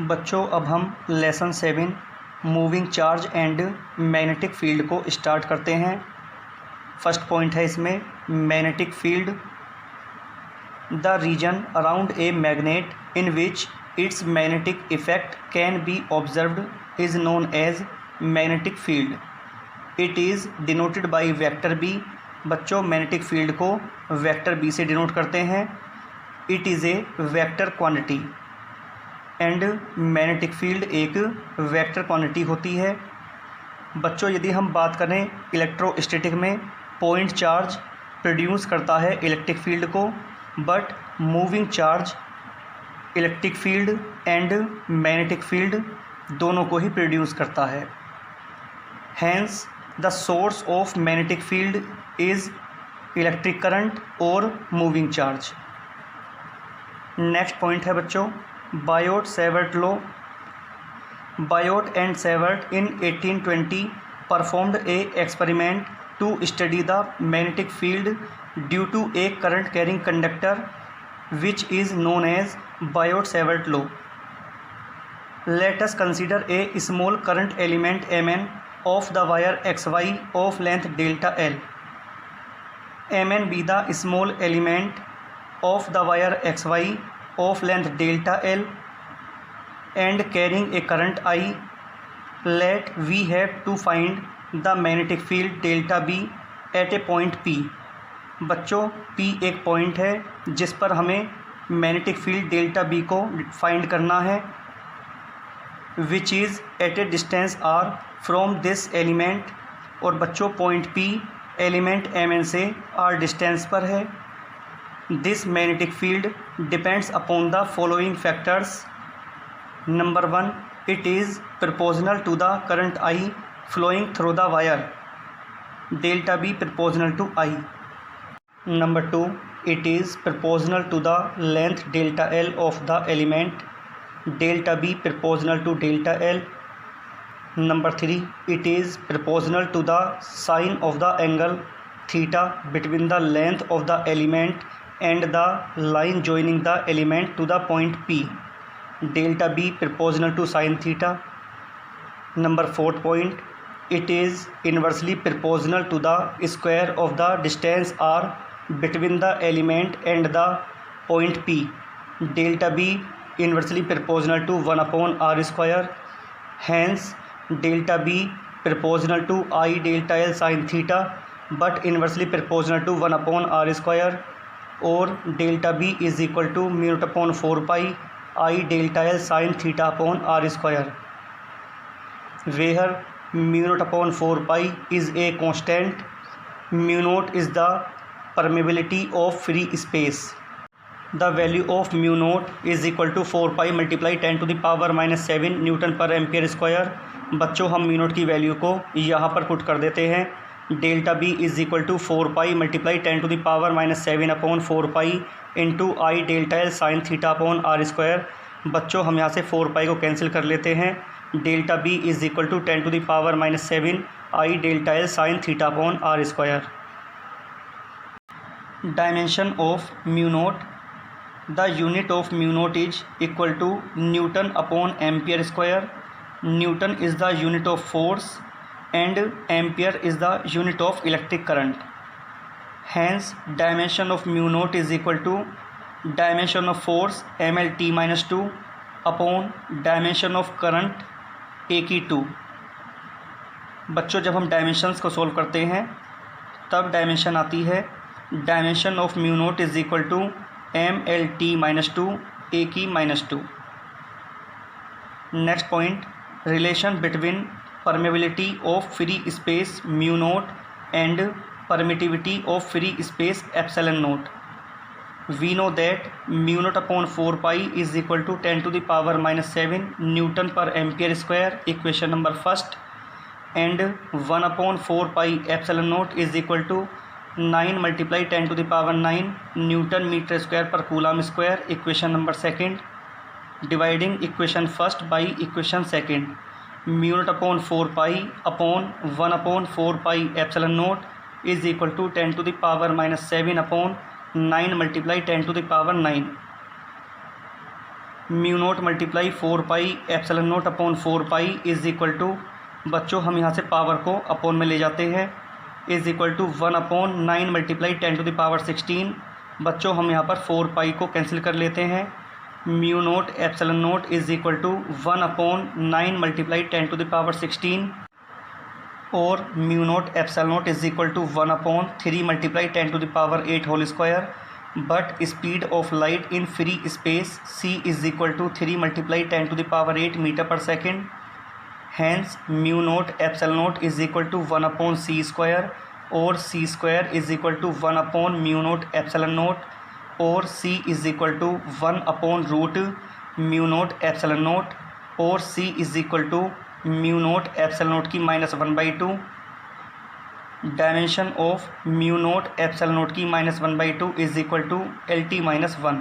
बच्चों अब हम lesson 7 moving charge and magnetic field को स्टार्ट करते हैं। फर्स्ट पॉइंट है इसमें magnetic field. The region around a magnet in which its magnetic effect can be observed is known as magnetic field. It is denoted by vector B. बच्चों magnetic field को vector B से denote करते हैं। It is a vector quantity and magnetic field एक vector quantity होती है। बच्चों यदि हम बात करें इलेक्ट्रोस्टैटिक में, पॉइंट चार्ज प्रोड्यूस करता है इलेक्ट्रिक फील्ड को, but moving charge electric field and magnetic field दोनों को ही प्रोड्यूस करता है। Hence the source of magnetic field is electric current और मूविंग चार्ज। नेक्स्ट पॉइंट है बच्चों Biot Savart law. Biot and Savart in 1820 performed a experiment to study the magnetic field due to a current carrying conductor which is known as Biot-Savart law. Let us consider a small current element Mn of the wire XY of length delta L. Mn be the small element of the wire XY of length delta L and carrying a current I. Let we have to find the magnetic field delta B at a point P. बच्चों P एक point है जिस पर हमें magnetic field delta B को find करना है, which is at a distance R from this element. और बच्चों पॉइंट P एलिमेंट Mn से R डिस्टेंस पर है। This magnetic field depends upon the following factors. Number 1, it is proportional to the current I flowing through the wire, delta B proportional to I. Number 2, it is proportional to the length delta L of the element, delta B proportional to delta L. Number 3, it is proportional to the sine of the angle theta between the length of the element and the line joining the element to the point P, delta B proportional to sin theta. Number 4th point, it is inversely proportional to the square of the distance R between the element and the point P, delta B inversely proportional to 1 upon R square. Hence delta B proportional to I delta L sin theta but inversely proportional to 1 upon R square, और delta B is equal to mu naught upon 4 pi I delta L sine theta upon R square, where mu naught upon 4 pi is a constant, mu naught is the permeability of free space. The value of mu naught is equal to 4 pi multiply 10⁻⁻⁷ newton per ampere square. बच्चों हम mu naught की value को यहाँ पर put कर देते हैं। Delta B is equal to 4 pi multiply 10⁻⁻⁷ upon 4 pi into I delta L sine theta upon R square. बच्चों हम यहाँ से 4 पाई को कैंसिल कर लेते हैं। Delta B is equal to 10⁻⁷ I delta L sine theta upon R square. Dimension of mu naught. The unit of mu naught is equal to newton upon ampere square. Newton is the unit of force and ampere is the unit of electric current. Hence dimension of mu naught is equal to dimension of force mlt minus 2 upon dimension of current a की 2। बच्चों जब हम dimensions को solve करते हैं तब dimension आती है dimension of mu naught is equal to mlt minus 2 a की -2। Next point relation between permeability of free space mu naught and permittivity of free space epsilon naught. We know that mu naught upon 4 pi is equal to 10⁻⁷ Newton per ampere square, equation number 1st, and 1 upon 4 pi epsilon naught is equal to 9 multiply 10⁹ Newton meter square per coulomb square, equation number 2nd, dividing equation 1st by equation 2nd. Mu naught upon 4 pi upon 1 upon 4 pi epsilon naught is equal to 10⁻⁷ upon 9 multiply 10⁻⁹। Mu naught multiply 4 pi epsilon naught upon 4 pi is equal to, बच्चों हम यहाँ से power को upon में ले जाते हैं, is equal to 1/9 multiply 10⁻16। बच्चों हम यहाँ पर 4 पाई को कैंसिल कर लेते हैं। Mu note epsilon nought is equal to 1/9 multiply 10⁻16 और mu note epsilon nought is equal to 1/3 multiply 10⁸ whole square. But speed of light in free space c is equal to 3 multiply 10⁸ metre per second. Hence mu note epsilon nought is equal to 1/c square और c square is equal to 1/म्यू nought epsilon note और c is equal to 1/रूट mu naught epsilon note और c is equal to mu note epsilon naught की -1/2। Dimension of mu note epsilon naught की -1/2 is equal to LT-1।